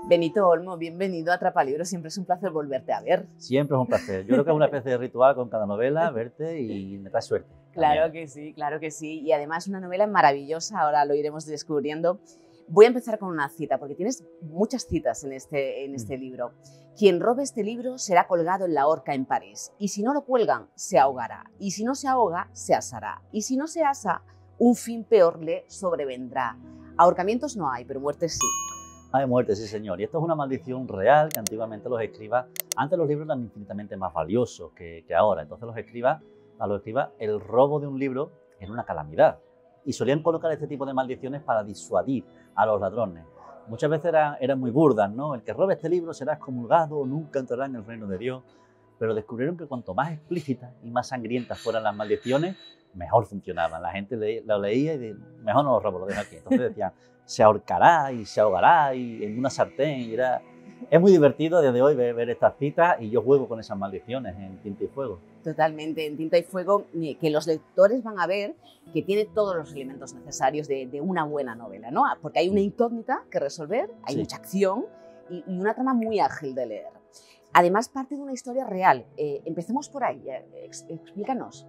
Benito Olmo, bienvenido a Atrapalibros, siempre es un placer volverte a ver. Siempre es un placer. Yo creo que es una especie de ritual con cada novela, verte y me trae suerte. Claro que sí, claro que sí. Y además una novela maravillosa, ahora lo iremos descubriendo. Voy a empezar con una cita, porque tienes muchas citas en este libro. Quien robe este libro será colgado en la horca en París, y si no lo cuelgan, se ahogará, y si no se ahoga, se asará, y si no se asa, un fin peor le sobrevendrá. Ahorcamientos no hay, pero muertes sí. Hay muerte, sí señor. Y esto es una maldición real que antiguamente los escribas, antes los libros eran infinitamente más valiosos que ahora. Entonces a los escribas el robo de un libro era una calamidad. Y solían colocar este tipo de maldiciones para disuadir a los ladrones. Muchas veces eran muy burdas, ¿no? El que robe este libro será excomulgado, nunca entrará en el reino de Dios. Pero descubrieron que cuanto más explícitas y más sangrientas fueran las maldiciones, mejor funcionaban. La gente lo leía y mejor no lo robo, lo dejo aquí. Entonces decían, se ahorcará y se ahogará y en una sartén. Es muy divertido desde hoy ver estas citas y yo juego con esas maldiciones en Tinta y Fuego. Totalmente, en Tinta y Fuego, que los lectores van a ver que tiene todos los elementos necesarios de una buena novela, ¿no? Porque hay una incógnita que resolver, hay mucha acción y una trama muy ágil de leer. Además, parte de una historia real. Empecemos por ahí, explícanos.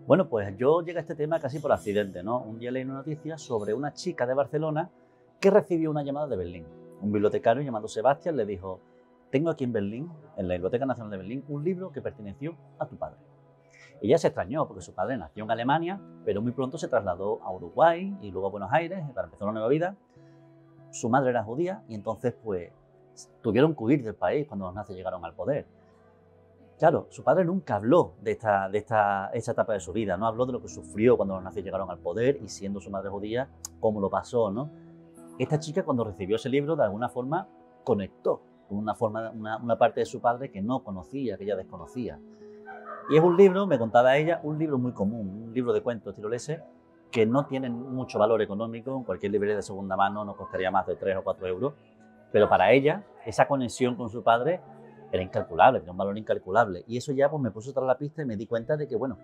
Bueno, pues yo llegué a este tema casi por accidente, ¿no? Un día leí una noticia sobre una chica de Barcelona que recibió una llamada de Berlín. Un bibliotecario llamado Sebastián le dijo: tengo aquí en Berlín, en la Biblioteca Nacional de Berlín, un libro que perteneció a tu padre. Ella se extrañó porque su padre nació en Alemania, pero muy pronto se trasladó a Uruguay y luego a Buenos Aires para empezar una nueva vida. Su madre era judía y entonces pues tuvieron que huir del país cuando los nazis llegaron al poder. Claro, su padre nunca habló de esta etapa de su vida, no habló de lo que sufrió cuando los nazis llegaron al poder y siendo su madre judía, cómo lo pasó, ¿no? Esta chica cuando recibió ese libro de alguna forma conectó con una parte de su padre que no conocía, que ella desconocía. Y es un libro, me contaba ella, un libro muy común, un libro de cuentos tirolese que no tiene mucho valor económico, en cualquier librería de segunda mano no costaría más de 3 o 4 euros, pero para ella esa conexión con su padre era incalculable, tenía un valor incalculable. Y eso ya pues, me puso tras la pista y me di cuenta de que, bueno,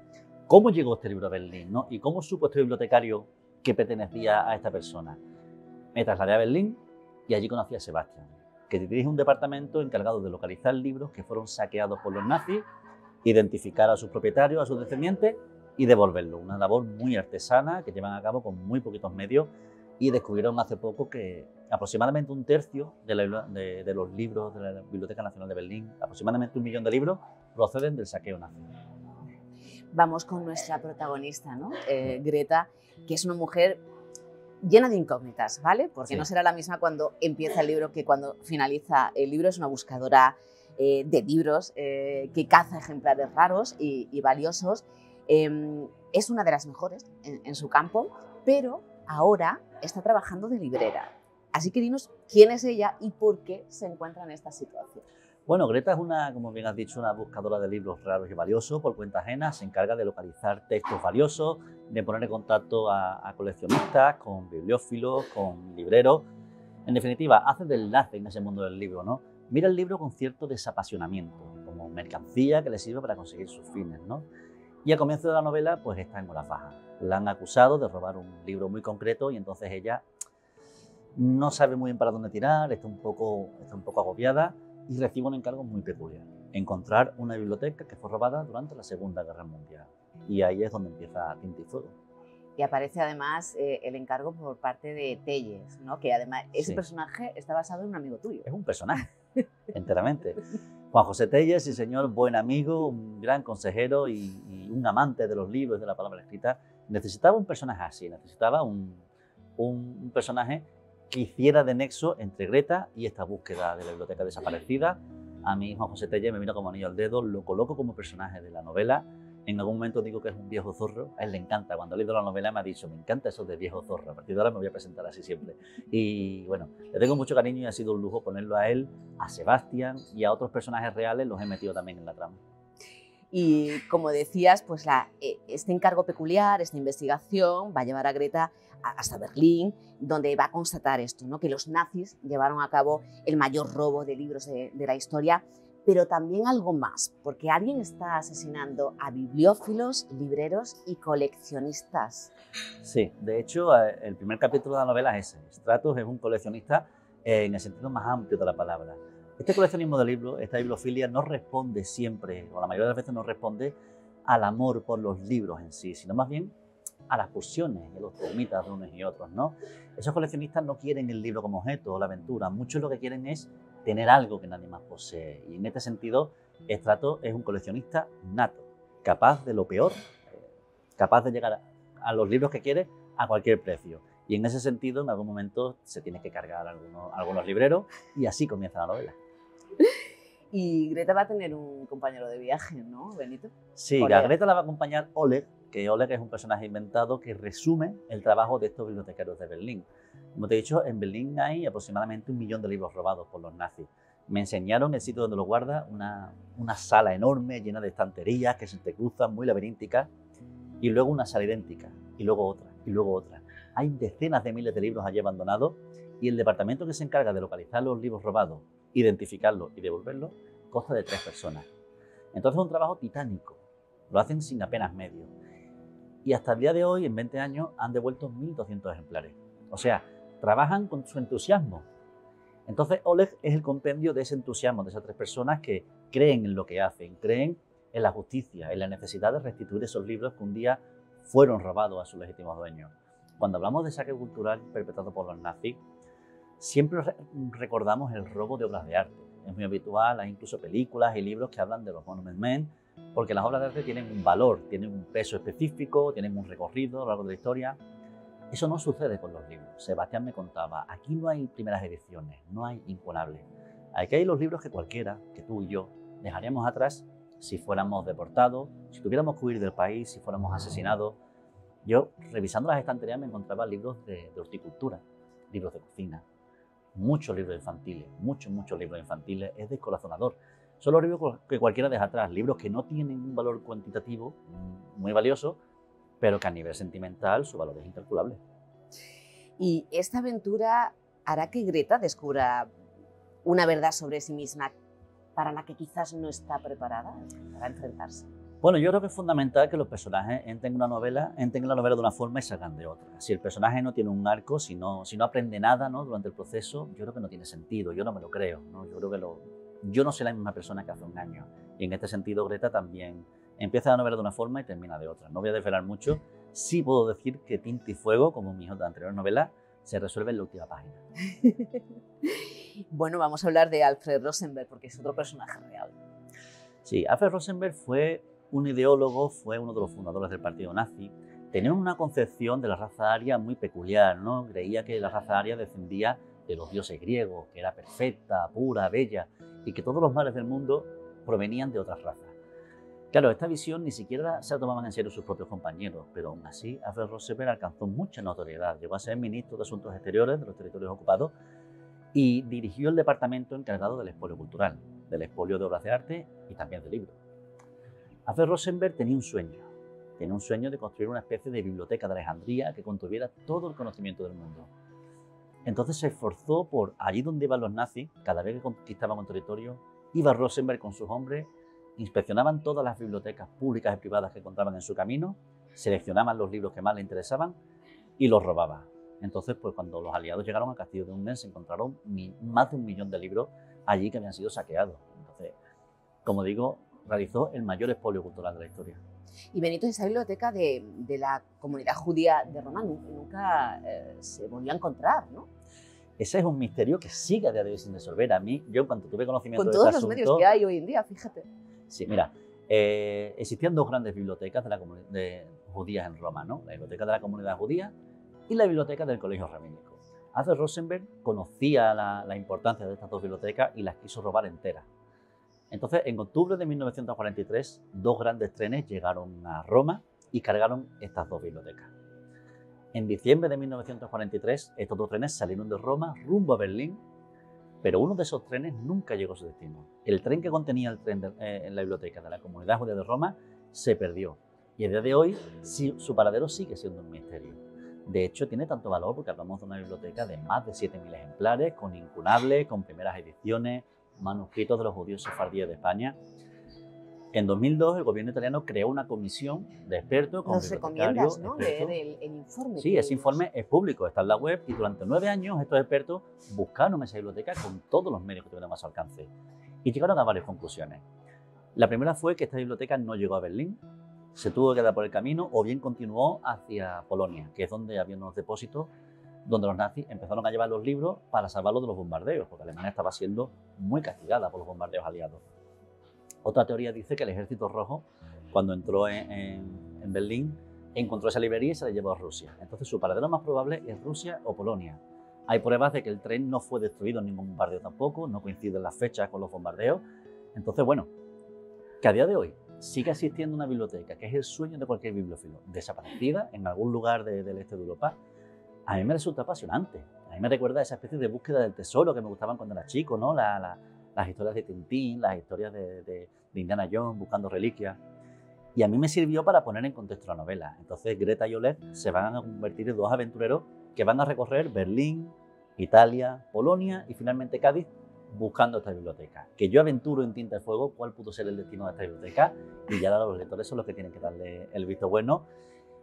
¿cómo llegó este libro a Berlín, ¿no? ¿Y cómo supo este bibliotecario que pertenecía a esta persona? Me trasladé a Berlín y allí conocí a Sebastián, que dirige un departamento encargado de localizar libros que fueron saqueados por los nazis, identificar a sus propietarios, a sus descendientes y devolverlos. Una labor muy artesana que llevan a cabo con muy poquitos medios y descubrieron hace poco que aproximadamente un tercio de los libros de la Biblioteca Nacional de Berlín, aproximadamente 1 millón de libros, proceden del saqueo nazi. Vamos con nuestra protagonista, ¿no? Greta, que es una mujer llena de incógnitas, ¿vale? Porque no será la misma cuando empieza el libro que cuando finaliza el libro. Es una buscadora de libros que caza ejemplares raros y valiosos. Es una de las mejores en su campo, pero ahora está trabajando de librera. Así que dinos quién es ella y por qué se encuentra en esta situación. Bueno, Greta es como bien has dicho, una buscadora de libros raros y valiosos por cuenta ajena. Se encarga de localizar textos valiosos, de poner en contacto a coleccionistas, con bibliófilos, con libreros. En definitiva, hace de enlace en ese mundo del libro, ¿no? Mira el libro con cierto desapasionamiento, como mercancía que le sirve para conseguir sus fines, ¿no? Y al comienzo de la novela, pues está en horas bajas. La han acusado de robar un libro muy concreto y entonces ella no sabe muy bien para dónde tirar, está un poco agobiada y recibe un encargo muy peculiar: encontrar una biblioteca que fue robada durante la Segunda Guerra Mundial. Y ahí es donde empieza Tinta y Fuego. Y aparece además el encargo por parte de Telles, ¿no? Que además ese personaje está basado en un amigo tuyo. Es un personaje, enteramente. Juan José Telles, sí señor, buen amigo, un gran consejero y un amante de los libros y de la palabra escrita. Necesitaba un personaje así, necesitaba un personaje que hiciera de nexo entre Greta y esta búsqueda de la biblioteca desaparecida. A mí Juan José Telles me vino como anillo al dedo, lo coloco como personaje de la novela. En algún momento digo que es un viejo zorro, a él le encanta. Cuando ha leído la novela me ha dicho: me encanta eso de viejo zorro, a partir de ahora me voy a presentar así siempre. Y bueno, le tengo mucho cariño y ha sido un lujo ponerlo a él, a Sebastián y a otros personajes reales, los he metido también en la trama. Y como decías, pues este encargo peculiar, esta investigación va a llevar a Greta hasta Berlín, donde va a constatar esto, ¿no? Que los nazis llevaron a cabo el mayor robo de libros de la historia, pero también algo más, porque alguien está asesinando a bibliófilos, libreros y coleccionistas. Sí, de hecho, el primer capítulo de la novela es ese. Stratos es un coleccionista en el sentido más amplio de la palabra. Este coleccionismo de libros, esta bibliofilia, no responde siempre, o la mayoría de las veces no responde al amor por los libros en sí, sino más bien a las pulsiones y los traumitas de unos y otros, ¿no? Esos coleccionistas no quieren el libro como objeto o la aventura, muchos lo que quieren es tener algo que nadie más posee. Y en este sentido, Estrato es un coleccionista nato, capaz de lo peor, capaz de llegar a los libros que quiere a cualquier precio. Y en ese sentido, en algún momento se tiene que cargar algunos libreros y así comienza la novela. Y Greta va a tener un compañero de viaje, ¿no, Benito? Sí, a Greta la va a acompañar Oleg, que Oleg es un personaje inventado que resume el trabajo de estos bibliotecarios de Berlín. Como te he dicho, en Berlín hay aproximadamente 1 millón de libros robados por los nazis. Me enseñaron el sitio donde los guarda, una sala enorme llena de estanterías que se entrecruzan, muy laberínticas, y luego una sala idéntica, y luego otra, y luego otra. Hay decenas de miles de libros allí abandonados y el departamento que se encarga de localizar los libros robados, identificarlos y devolverlos, consta de 3 personas. Entonces es un trabajo titánico, lo hacen sin apenas medios. Y hasta el día de hoy, en 20 años, han devuelto 1.200 ejemplares. O sea, trabajan con su entusiasmo. Entonces Oleg es el compendio de ese entusiasmo, de esas 3 personas que creen en lo que hacen, creen en la justicia, en la necesidad de restituir esos libros que un día fueron robados a sus legítimos dueños. Cuando hablamos de saqueo cultural perpetrado por los nazis, siempre recordamos el robo de obras de arte. Es muy habitual, hay incluso películas y libros que hablan de los Monument Men, porque las obras de arte tienen un valor, tienen un peso específico, tienen un recorrido a lo largo de la historia. Eso no sucede con los libros. Sebastián me contaba, aquí no hay primeras ediciones, no hay incunables. Aquí hay los libros que cualquiera, que tú y yo, dejaríamos atrás si fuéramos deportados, si tuviéramos que huir del país, si fuéramos asesinados. Yo, revisando las estanterías, me encontraba libros de horticultura, libros de cocina, muchos libros infantiles, muchos libros infantiles. Es descorazonador. Son los libros que cualquiera deja atrás, libros que no tienen un valor cuantitativo muy valioso, pero que a nivel sentimental su valor es incalculable. Y esta aventura hará que Greta descubra una verdad sobre sí misma para la que quizás no está preparada para enfrentarse. Bueno, yo creo que es fundamental que los personajes entren en la novela de una forma y salgan de otra. Si el personaje no tiene un arco, si no aprende nada, ¿no?, durante el proceso, yo creo que no tiene sentido, yo no me lo creo, ¿no? Yo creo que yo no soy la misma persona que hace un año. Y en este sentido Greta también empieza la novela de una forma y termina de otra. No voy a desvelar mucho. Sí puedo decir que Tinta y Fuego, como mis otras anteriores novelas, se resuelve en la última página. Bueno, vamos a hablar de Alfred Rosenberg, porque es otro personaje real. Sí, Alfred Rosenberg fue un ideólogo, fue uno de los fundadores del partido nazi. Tenía una concepción de la raza aria muy peculiar, ¿no? Creía que la raza aria descendía de los dioses griegos, que era perfecta, pura, bella, y que todos los males del mundo provenían de otras razas. Claro, esta visión ni siquiera se la tomaban en serio sus propios compañeros, pero aún así Alfred Rosenberg alcanzó mucha notoriedad. Llegó a ser ministro de Asuntos Exteriores de los territorios ocupados y dirigió el departamento encargado del expolio cultural, del expolio de obras de arte y también de libros. Alfred Rosenberg tenía un sueño de construir una especie de biblioteca de Alejandría que contuviera todo el conocimiento del mundo. Entonces se esforzó por, allí donde iban los nazis, cada vez que conquistaban un territorio, iba Rosenberg con sus hombres, inspeccionaban todas las bibliotecas públicas y privadas que encontraban en su camino, seleccionaban los libros que más le interesaban y los robaban. Entonces, pues cuando los aliados llegaron al castillo de Ungen, se encontraron más de 1 millón de libros allí que habían sido saqueados. Entonces, como digo, realizó el mayor expolio cultural de la historia. Y Benito, esa biblioteca de la comunidad judía de Roma nunca se volvió a encontrar, ¿no? Ese es un misterio que sigue a día de hoy sin resolver. A mí, yo cuando tuve conocimiento de este asunto... Con todos los medios que hay hoy en día, fíjate. Sí, mira, existían 2 grandes bibliotecas de judías en Roma, ¿no? La biblioteca de la comunidad judía y la biblioteca del colegio rabínico. Alfred Rosenberg conocía la importancia de estas 2 bibliotecas y las quiso robar enteras. Entonces, en octubre de 1943, 2 grandes trenes llegaron a Roma y cargaron estas 2 bibliotecas. En diciembre de 1943, estos 2 trenes salieron de Roma rumbo a Berlín, pero uno de esos trenes nunca llegó a su destino. El tren que contenía el tren en la biblioteca de la comunidad judía de Roma se perdió. Y a día de hoy, su paradero sigue siendo un misterio. De hecho, tiene tanto valor porque hablamos de una biblioteca de más de 7.000 ejemplares, con incunables, con primeras ediciones, manuscritos de los judíos sefardíes de España. En 2002 el gobierno italiano creó una comisión de expertos con Nos bibliotecarios. recomiendas, ¿no?, leer el informe. Sí, ese informe es público, está en la web y durante 9 años estos expertos buscaron esa biblioteca con todos los medios que tuvieran a su alcance y llegaron a varias conclusiones. La primera fue que esta biblioteca no llegó a Berlín, se tuvo que quedar por el camino o bien continuó hacia Polonia, que es donde había unos depósitos donde los nazis empezaron a llevar los libros para salvarlos de los bombardeos, porque Alemania estaba siendo muy castigada por los bombardeos aliados. Otra teoría dice que el Ejército Rojo, cuando entró en Berlín, encontró esa librería y se la llevó a Rusia. Entonces su paradero más probable es Rusia o Polonia. Hay pruebas de que el tren no fue destruido en ningún bombardeo tampoco, no coinciden las fechas con los bombardeos. Entonces, bueno, que a día de hoy siga existiendo una biblioteca, que es el sueño de cualquier bibliófilo, desaparecida en algún lugar del este de Europa, a mí me resulta apasionante. A mí me recuerda a esa especie de búsqueda del tesoro que me gustaban cuando era chico, ¿no? Las historias de Tintín, las historias de Indiana Jones buscando reliquias. Y a mí me sirvió para poner en contexto la novela. Entonces Greta y Oleg se van a convertir en dos aventureros que van a recorrer Berlín, Italia, Polonia y finalmente Cádiz buscando esta biblioteca. Que yo aventuro en tinta de fuego cuál pudo ser el destino de esta biblioteca y ya los lectores son los que tienen que darle el visto bueno.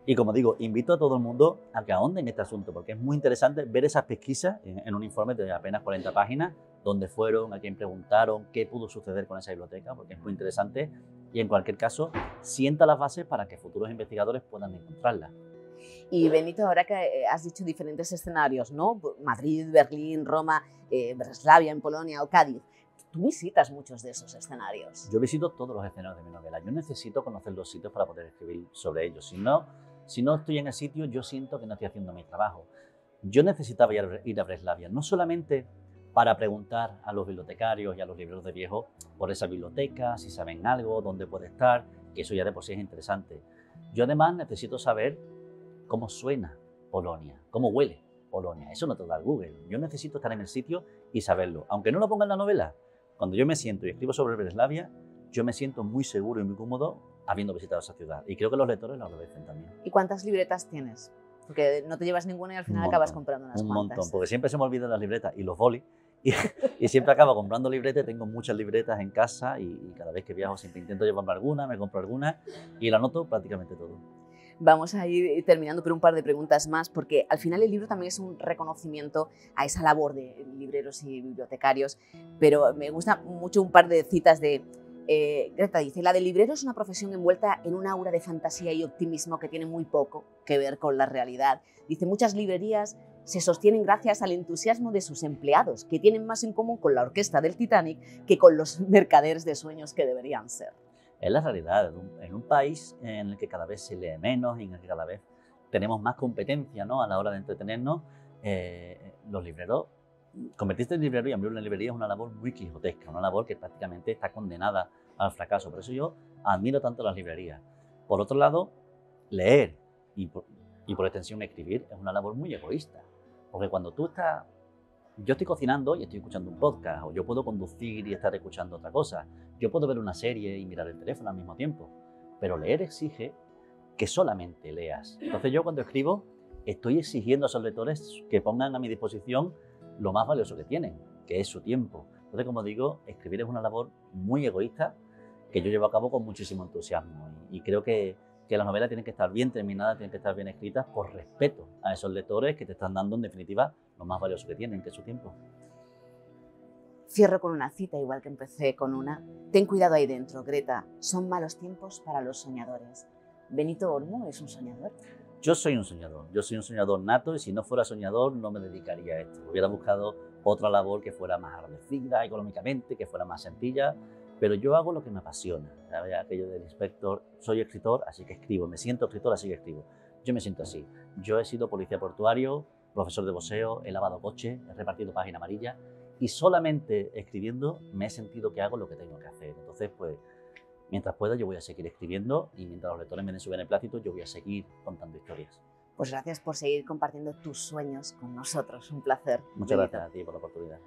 Y como digo, invito a todo el mundo a que ahonden en este asunto porque es muy interesante ver esas pesquisas en un informe de apenas 40 páginas, dónde fueron, a quién preguntaron, qué pudo suceder con esa biblioteca, porque es muy interesante y en cualquier caso sienta las bases para que futuros investigadores puedan encontrarla. Y Benito, ahora que has dicho diferentes escenarios, ¿no? Madrid, Berlín, Roma, Breslavia en Polonia o Cádiz, tú visitas muchos de esos escenarios. Yo visito todos los escenarios de mi novela. Yo necesito conocer los sitios para poder escribir sobre ellos. Si no estoy en el sitio, yo siento que no estoy haciendo mi trabajo. Yo necesitaba ir a Breslavia, no solamente para preguntar a los bibliotecarios y a los libreros de viejo por esa biblioteca, si saben algo, dónde puede estar, que eso ya de por sí es interesante. Yo además necesito saber cómo suena Polonia, cómo huele Polonia. Eso no te lo da Google. Yo necesito estar en el sitio y saberlo. Aunque no lo ponga en la novela, cuando yo me siento y escribo sobre Breslavia, yo me siento muy seguro y muy cómodo habiendo visitado esa ciudad. Y creo que los lectores lo agradecen también. ¿Y cuántas libretas tienes? Porque no te llevas ninguna y al final acabas comprando unas cuantas. Un montón, porque siempre se me olvidan las libretas y los bolis. Y siempre acabo comprando libretas, tengo muchas libretas en casa y cada vez que viajo siempre intento llevarme alguna, me compro alguna y la anoto prácticamente todo. Vamos a ir terminando por un par de preguntas más, porque al final el libro también es un reconocimiento a esa labor de libreros y bibliotecarios, pero me gusta mucho un par de citas de Greta. Dice: la de librero es una profesión envuelta en un aura de fantasía y optimismo que tiene muy poco que ver con la realidad. Dice: muchas librerías se sostienen gracias al entusiasmo de sus empleados, que tienen más en común con la orquesta del Titanic que con los mercaderes de sueños que deberían ser. Es la realidad, en un país en el que cada vez se lee menos y en el que cada vez tenemos más competencia, ¿no?, a la hora de entretenernos, los libreros, convertirse en librero y abrir una librería es una labor muy quijotesca, una labor que prácticamente está condenada al fracaso. Por eso yo admiro tanto las librerías. Por otro lado, leer y por extensión escribir es una labor muy egoísta, porque cuando yo estoy cocinando y estoy escuchando un podcast, o yo puedo conducir y estar escuchando otra cosa. Yo puedo ver una serie y mirar el teléfono al mismo tiempo. Pero leer exige que solamente leas. Entonces yo cuando escribo estoy exigiendo a esos lectores que pongan a mi disposición lo más valioso que tienen, que es su tiempo. Entonces, como digo, escribir es una labor muy egoísta que yo llevo a cabo con muchísimo entusiasmo. Y creo que las novelas tienen que estar bien terminadas, tienen que estar bien escritas por respeto a esos lectores que te están dando, en definitiva, lo más valioso que tienen, que es su tiempo. Cierro con una cita, igual que empecé con una. Ten cuidado ahí dentro, Greta. Son malos tiempos para los soñadores. ¿Benito Olmo es un soñador? Yo soy un soñador nato y si no fuera soñador no me dedicaría a esto. Hubiera buscado otra labor que fuera más agradecida económicamente, que fuera más sencilla, pero yo hago lo que me apasiona. ¿Sabes? Aquello del inspector, soy escritor, así que escribo, me siento escritor, así que escribo. Yo me siento así. Yo he sido policía portuario, profesor de boxeo, he lavado coches, he repartido página amarilla y solamente escribiendo me he sentido que hago lo que tengo que hacer. Entonces, pues, mientras pueda yo voy a seguir escribiendo y mientras los lectores me den su beneplácito yo voy a seguir contando historias. Pues gracias por seguir compartiendo tus sueños con nosotros. Un placer. Muchas gracias a ti por la oportunidad.